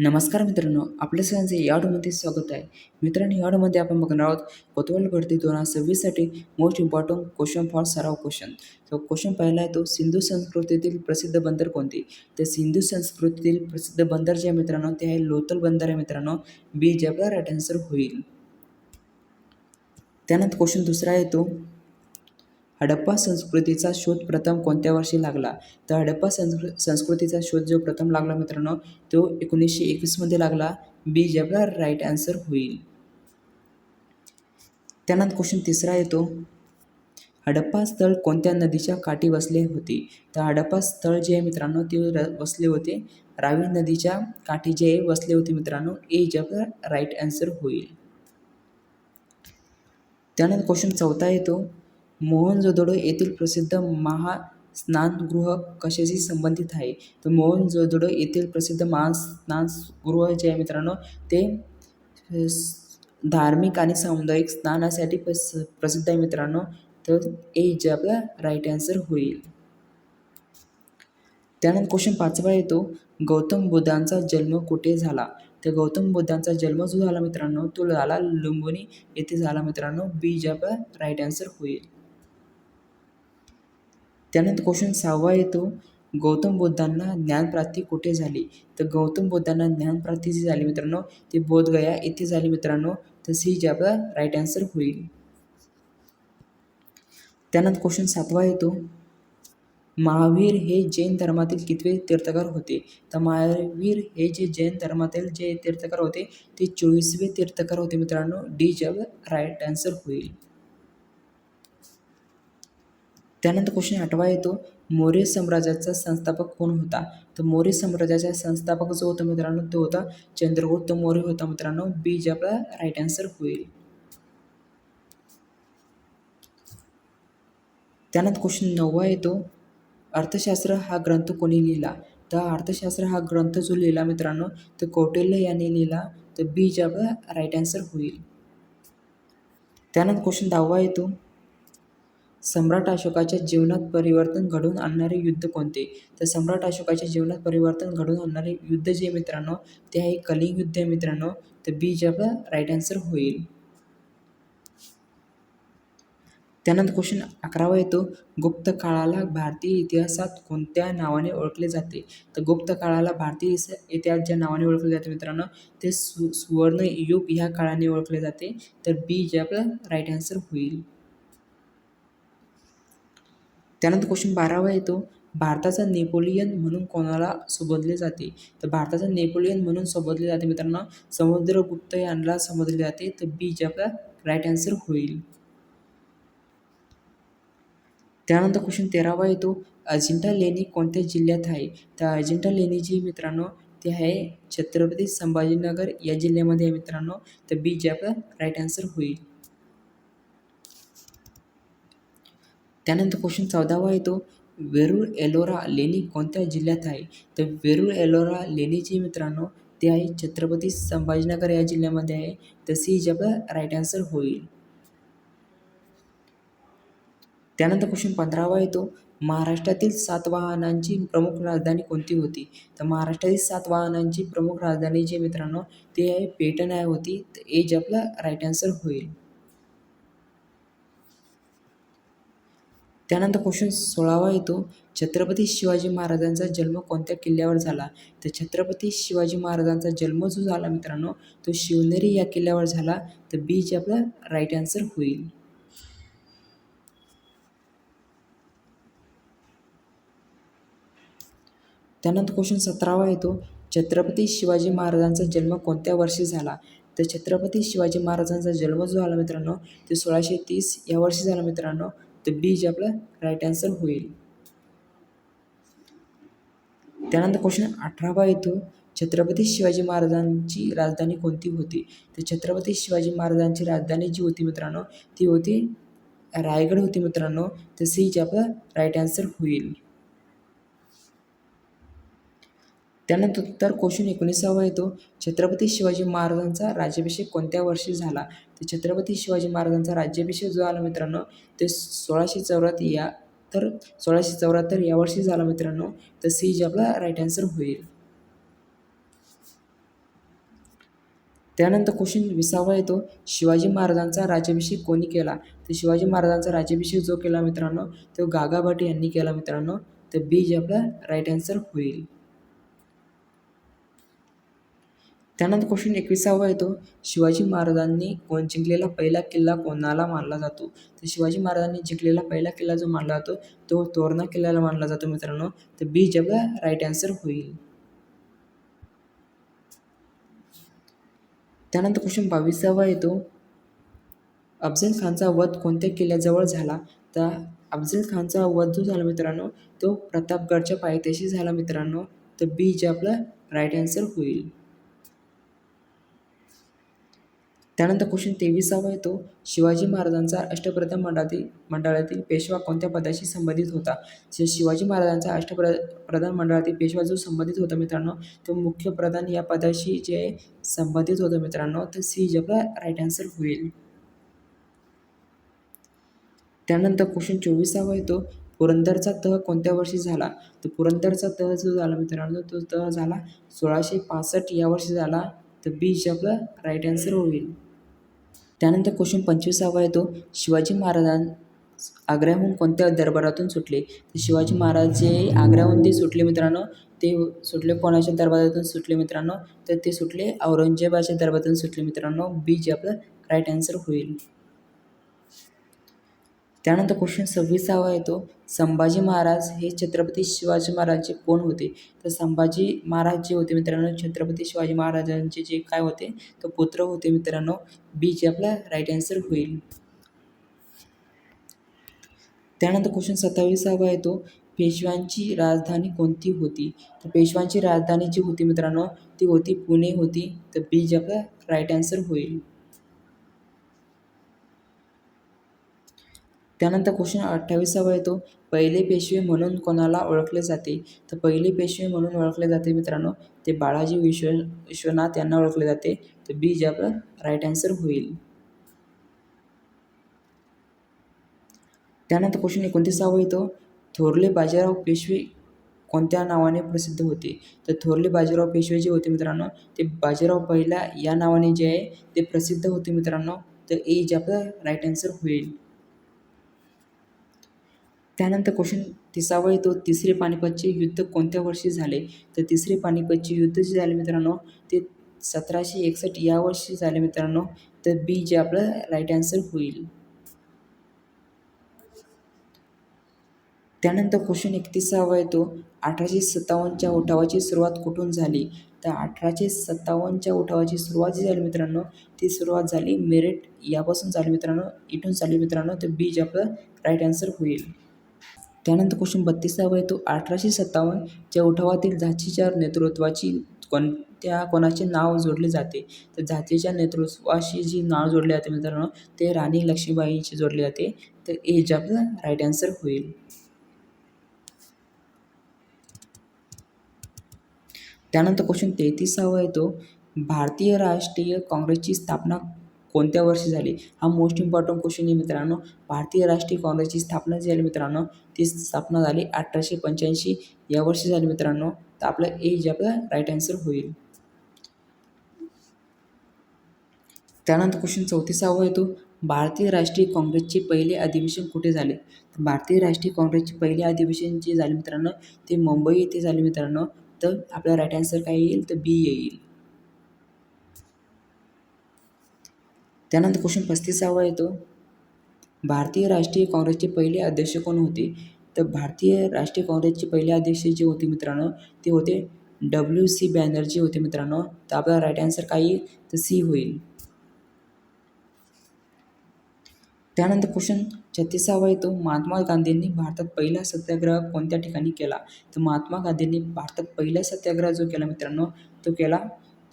नमस्कार मित्रांनो, आपल्या सगळ्यांचे याडमध्ये स्वागत आहे. मित्रांनो, याडमध्ये आपण बघणार आहोत कोतवाल भरती 2026 साठी मोस्ट इम्पॉर्टंट क्वेश्चन फॉर सराव क्वेश्चन. तो क्वेश्चन पहिला आहे तो सिंधू संस्कृतीतील प्रसिद्ध बंदर कोणते? तर सिंधू संस्कृतीतील प्रसिद्ध बंदर जे आहे मित्रांनो ते आहे लोथल बंदर आहे मित्रांनो. बी जे आपला राईट आन्सर होईल. त्यानंतर क्वेश्चन दुसरा आहे तो हडप्पा संस्कृतीचा शोध प्रथम कोणत्या वर्षी लागला? तर हडप्पा संस्कृतीचा शोध जो प्रथम लागला मित्रांनो तो 1921 मध्ये लागला. बी जे आपला राईट आन्सर होईल. त्यानंतर क्वेश्चन तिसरा येतो हडप्पा स्थळ कोणत्या नदीच्या काठी वसले होते? तर हडप्पा स्थळ जे आहे मित्रांनो ते वसले होते रावी नदीच्या काठी जे वसले होते मित्रांनो. ए जे आपला राईट आन्सर होईल. त्यानंतर क्वेश्चन चौथा येतो मोहनजोदडो येथील प्रसिद्ध महास्नानगृह कशाशी संबंधित आहे? तर मोहनजोदडो येथील प्रसिद्ध महास्नानगृह जे आहे मित्रांनो ते धार्मिक आणि सामुदायिक स्नानासाठी प्रसिद्ध आहे मित्रांनो. तर ए जे आपला राईट आन्सर होईल. त्यानंतर क्वेश्चन पाचवा येतो गौतम बुद्धांचा जन्म कुठे झाला? तर गौतम बुद्धांचा जन्म जो झाला मित्रांनो तो झाला लुंबिनी येथे झाला मित्रांनो. बी जे आपला राईट आन्सर होईल. त्यानंतर क्वेश्चन सहावा येतो गौतम बुद्धांना ज्ञानप्राप्ती कुठे झाली? तर गौतम बुद्धांना ज्ञानप्राप्ती जी झाली मित्रांनो ती बोधगया येथे झाली मित्रांनो. तर सी जे आपला राईट आन्सर होईल. त्यानंतर क्वेश्चन सातवा येतो महावीर हे जैन धर्मातील कितवे तीर्थकर होते? तर महावीर हे जे जैन धर्मातील जे तीर्थकर होते ते 24वे तीर्थकर होते मित्रांनो. डी जे राईट आन्सर होईल. त्यानंतर क्वेश्चन आठवा येतो मौर्य साम्राज्याचा संस्थापक कोण होता? तर मौर्य साम्राज्याचा संस्थापक जो होता मित्रांनो तो होता चंद्रगुप्त मौर्य होता मित्रांनो. बी जे आपला राईट आन्सर होईल. त्यानंतर क्वेश्चन नववा येतो अर्थशास्त्र हा ग्रंथ कोणी लिहिला? तर अर्थशास्त्र हा ग्रंथ जो लिहिला मित्रांनो तर कौटिल्य यांनी लिहिला. तर बी जे आपला राईट आन्सर होईल. त्यानंतर क्वेश्चन 10वा येतो सम्राट अशोकाच्या जीवनात परिवर्तन घडवून आणणारे युद्ध कोणते? तर सम्राट अशोकाच्या जीवनात परिवर्तन घडवून आणणारे युद्ध जे मित्रांनो ते आहे कलिंग युद्ध आहे मित्रांनो. तर बी जे आपला राईट आन्सर होईल. त्यानंतर क्वेश्चन 11वा येतो गुप्त काळाला भारतीय इतिहासात कोणत्या नावाने ओळखले जाते? तर गुप्त काळाला भारतीय इतिहास ज्या नावाने ओळखले जाते मित्रांनो ते सुवर्ण युग ह्या काळाने ओळखले जाते. तर बी जे आपला राईट आन्सर होईल. त्यानंतर क्वेश्चन 12वा येतो भारताचा नेपोलियन म्हणून कोणाला संबोधले जाते? तर भारताचा नेपोलियन म्हणून संबोधले जाते मित्रांनो समुद्रगुप्त यांना संबोधले जाते. तर बी जे आपला राईट आन्सर होईल. त्यानंतर क्वेश्चन 13वा येतो अजिंठा लेणी कोणत्या जिल्ह्यात आहे? तर अजिंठा लेणी जी मित्रांनो ते आहे छत्रपती संभाजीनगर या जिल्ह्यामध्ये आहे मित्रांनो. तर बी जे आपला राईट आन्सर होईल. त्यानंतर क्वेश्चन 14वा येतो वेरूळ एलोरा लेणी कोणत्या जिल्ह्यात आहे? तर वेरूळ एलोरा लेणी जी मित्रांनो ते आहे छत्रपती संभाजीनगर या जिल्ह्यामध्ये आहे. तर सी जे आपला राईट आन्सर होईल. त्यानंतर क्वेश्चन 15वा येतो महाराष्ट्रातील सातवाहनांची प्रमुख राजधानी कोणती होती? तर महाराष्ट्रातील सातवाहनांची प्रमुख राजधानी जी मित्रांनो ते आहे पेटण आहे होती. तर ए जे आपला राईट आन्सर होईल. त्यानंतर क्वेश्चन 16वा येतो छत्रपती शिवाजी महाराजांचा जन्म कोणत्या किल्ल्यावर झाला? तर छत्रपती शिवाजी महाराजांचा जन्म जो झाला मित्रांनो तो शिवनेरी या किल्ल्यावर झाला. तर बी जे आपला राईट आन्सर होईल. त्यानंतर क्वेश्चन 17वा येतो छत्रपती शिवाजी महाराजांचा जन्म कोणत्या वर्षी झाला? तर छत्रपती शिवाजी महाराजांचा जन्म जो झाला मित्रांनो ते 1630 या वर्षी झाला मित्रांनो. तर बी जे आपला राईट आन्सर होईल. त्यानंतर क्वेश्चन 18वा येतो छत्रपती शिवाजी महाराजांची राजधानी कोणती होती? तर छत्रपती शिवाजी महाराजांची राजधानी जी होती मित्रांनो ती होती रायगड होती मित्रांनो. तर सी जे आपला राईट आन्सर होईल. त्यानंतर क्वेश्चन 19वा येतो छत्रपती शिवाजी महाराजांचा राज्याभिषेक कोणत्या वर्षी झाला? तर छत्रपती शिवाजी महाराजांचा राज्याभिषेक जो झाला मित्रांनो ते 1674 या वर्षी झाला मित्रांनो. तर सी जे आपला राईट आन्सर होईल. त्यानंतर क्वेश्चन 20वा येतो, शिवाजी महाराजांचा राज्याभिषेक कोणी केला? तर शिवाजी महाराजांचा राज्याभिषेक जो केला मित्रांनो, तो गागाभट यांनी केला मित्रांनो. तर बी जे आपला राईट आन्सर होईल. त्यानंतर क्वेश्चन 21वा येतो, शिवाजी महाराजांनी जिंकलेला पहिला किल्ला कोणाला मानला जातो? तर शिवाजी महाराजांनी जिंकलेला पहिला किल्ला जो मानला जातो तो तोरणा किल्ल्याला मानला जातो मित्रांनो. तर बी जे आपला राईट आन्सर होईल. त्यानंतर क्वेश्चन 22वा येतो, अफझल खानचा वध कोणत्या किल्ल्याजवळ झाला? तर अफझल खानचा वध जो झाला मित्रांनो, तो प्रतापगडच्या पायथ्याशी झाला मित्रांनो. तर बी जे आपला राईट आन्सर होईल. त्यानंतर क्वेश्चन 23वा येतो, शिवाजी महाराजांचा अष्टप्रधान मंडळातील पेशवा कोणत्या पदाशी संबंधित होता? शिवाजी महाराजांचा प्रधान मंडळातील पेशवा जो संबंधित होता मित्रांनो, तो मुख्य प्रधान या पदाशी जे संबंधित होतं मित्रांनो. तर सी जे आपला राईट आन्सर होईल. त्यानंतर क्वेश्चन 24वा येतो, पुरंदरचा तह कोणत्या वर्षी झाला? तर पुरंदरचा तह जो झाला मित्रांनो, तो तह झाला 1665 या वर्षी झाला. तर बी जे आपला राईट आन्सर होईल. त्यानंतर क्वेश्चन 25वा येतो, शिवाजी महाराज आग्र्याहून कोणत्या दरबारातून सुटले? तर शिवाजी महाराज जे आग्र्याहून ते सुटले मित्रांनो, ते सुटले कोणाच्या दरबारातून सुटले मित्रांनो? तर ते सुटले औरंगजेबाच्या दरबारातून सुटले मित्रांनो. बी जे आपलं राईट आन्सर होईल. त्यानंतर क्वेश्चन 26वा येतो, संभाजी महाराज हे छत्रपती शिवाजी महाराजांचे कोण होते? तर संभाजी महाराज जे होते मित्रांनो, छत्रपती शिवाजी महाराजांचे जे काय होते, तो पुत्र होते मित्रांनो. बी जे आपला राईट आन्सर होईल. त्यानंतर क्वेश्चन 27वा येतो, पेशव्यांची राजधानी कोणती होती? तर पेशव्यांची राजधानी जी होती मित्रांनो, ती होती पुणे होती. तर बी जे आपला राईट आन्सर होईल. त्यानंतर क्वेश्चन 28वा येतो, पहिले पेशवे म्हणून कोणाला ओळखले जाते? तर पहिले पेशवे म्हणून ओळखले जाते मित्रांनो, ते बाळाजी विश्वनाथ यांना ओळखले जाते. तर बी जे आपलं राईट आन्सर होईल. त्यानंतर क्वेश्चन 29वा येतो, थोरले बाजीराव पेशवे कोणत्या नावाने प्रसिद्ध होते? तर थोरले बाजीराव पेशवे जे होते मित्रांनो, ते बाजीराव पहिला या नावाने जे आहे ते प्रसिद्ध होते मित्रांनो. तर ए जे आपलं राईट आन्सर होईल. त्यानंतर क्वेश्चन 30वा येतो, तिसरे पानिपतचे युद्ध कोणत्या वर्षी झाले? तर तिसरे पानिपतचे युद्ध जे झाले मित्रांनो, ते 1761 या वर्षी झाले मित्रांनो. तर बी जे आपलं राईट आन्सर होईल. त्यानंतर क्वेश्चन 31वा येतो, 1857च्या उठावाची सुरुवात कुठून झाली? तर 1857च्या उठावाची सुरुवात जी झाली मित्रांनो, ती सुरुवात झाली मेरठ यापासून झाली मित्रांनो, इथून झाली मित्रांनो. तर बी जे आपलं राईट आन्सर होईल. त्यानंतर क्वेश्चन 32वा येतो, 1857च्या उठावातील झाशीच्या नेतृत्वाची कोणाचे नाव जोडले जाते? तर झाशीच्या नेतृत्वाशी जी नाव जोडले जाते मित्रांनो, ते राणी लक्ष्मीबाईंशी जोडले जाते. तर ए जे आपलं राईट आन्सर होईल. त्यानंतर क्वेश्चन 33वा येतो, भारतीय राष्ट्रीय काँग्रेसची स्थापना कोणत्या वर्षी झाली? हा मोस्ट इम्पॉर्टंट क्वेश्चन आहे मित्रांनो. भारतीय राष्ट्रीय काँग्रेसची स्थापना जी झाली मित्रांनो, ती स्थापना झाली 1885 या वर्षी झाली मित्रांनो. तर आपलं ए जे आपलं राईट आन्सर होईल. त्यानंतर क्वेश्चन 34वा येतो, भारतीय राष्ट्रीय काँग्रेसचे पहिले अधिवेशन कुठे झाले? तर भारतीय राष्ट्रीय काँग्रेसचे पहिले अधिवेशन जे झाले मित्रांनो, ते मुंबई येथे झाले मित्रांनो. तर आपला राईट आन्सर काय येईल? तर बी येईल. त्यानंतर क्वेश्चन 35वा येतो, भारतीय राष्ट्रीय काँग्रेसचे पहिले अध्यक्ष कोण होते? तर भारतीय राष्ट्रीय काँग्रेसचे पहिले अध्यक्ष जे होते मित्रांनो, ते होते WC बॅनर्जी होते मित्रांनो. तर आपला राईट आन्सर काय येईल? तर सी होईल. त्यानंतर क्वेश्चन 36वा येतो, महात्मा गांधींनी भारतात पहिला सत्याग्रह कोणत्या ठिकाणी केला? तर महात्मा गांधींनी भारतात पहिला सत्याग्रह जो केला मित्रांनो, तो केला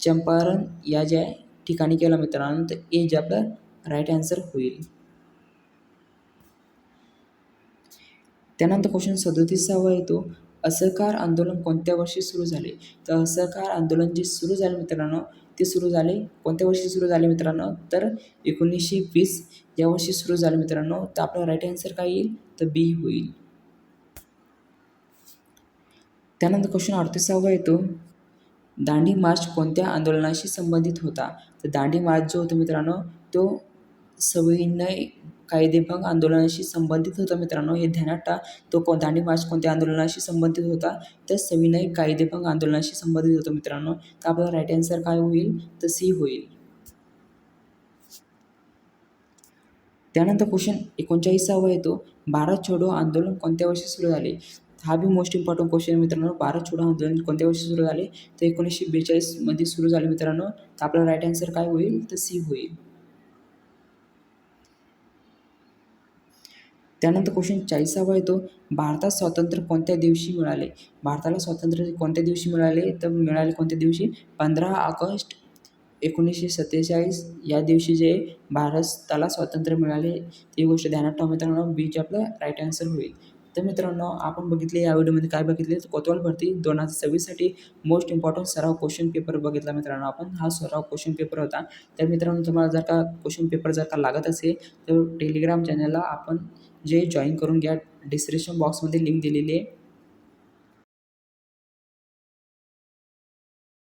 चंपारण या ज्या ठिकाणी केला मित्रांनो. तर ए जे आपलं राईट आन्सर होईल. त्यानंतर क्वेश्चन 37वा येतो, असहकार आंदोलन कोणत्या वर्षी सुरू झाले? तर असहकार आंदोलन जे सुरू झाले मित्रांनो, ते सुरू झाले कोणत्या वर्षी सुरू झाले मित्रांनो? तर 1920 या वर्षी सुरू झाले मित्रांनो. तर आपला राईट आन्सर काय येईल? तर बी होईल. त्यानंतर क्वेश्चन 38वा येतो, दांडी मार्च कोणत्या आंदोलनाशी संबंधित होता? तर दांडी मार्च जो होता मित्रांनो तो सविनय कायदेभंग आंदोलनाशी संबंधित होता मित्रांनो, हे ध्यानात तो दांडी मार्च कोणत्या आंदोलनाशी संबंधित होता? तर सविनय कायदेभंग आंदोलनाशी संबंधित होता मित्रांनो. तर आपला राईट आन्सर काय होईल? तर सी होईल. त्यानंतर क्वेश्चन 39वा येतो, भारत छोडो आंदोलन कोणत्या वर्षी सुरू झाले? हा बी मोस्ट इम्पॉर्टंट क्वेश्चन आहे मित्रांनो. भारत छोडो आंदोलन कोणत्या वर्षी सुरू झाले? तर 1942 मध्ये सुरू झाले मित्रांनो. तर आपला राईट आन्सर काय होईल? तर सी होईल. त्यानंतर क्वेश्चन 40वा येतो, भारतात स्वातंत्र्य कोणत्या दिवशी मिळाले? भारताला स्वातंत्र्य कोणत्या दिवशी मिळाले? तर मिळाले कोणत्या दिवशी? 15 ऑगस्ट 1947 या दिवशी जे भारताला स्वातंत्र्य मिळाले, ती गोष्ट ध्यानात ठेवा मित्रांनो. बी जे आपलं राईट आन्सर होईल. तर मित्रांनो आपण बघितले या व्हिडिओमध्ये काय बघितले? कोतवाल भरती 2026 साठी मोस्ट इम्पॉर्टंट सराव क्वेश्चन पेपर बघितला मित्रांनो आपण. हा सराव क्वेश्चन पेपर होता. तर मित्रांनो तुम्हाला जर का क्वेश्चन पेपर जर का लागत असेल तर टेलिग्राम चॅनलला आपण जे जॉईन करून घ्या. डिस्क्रिप्शन बॉक्समध्ये लिंक दिलेली आहे.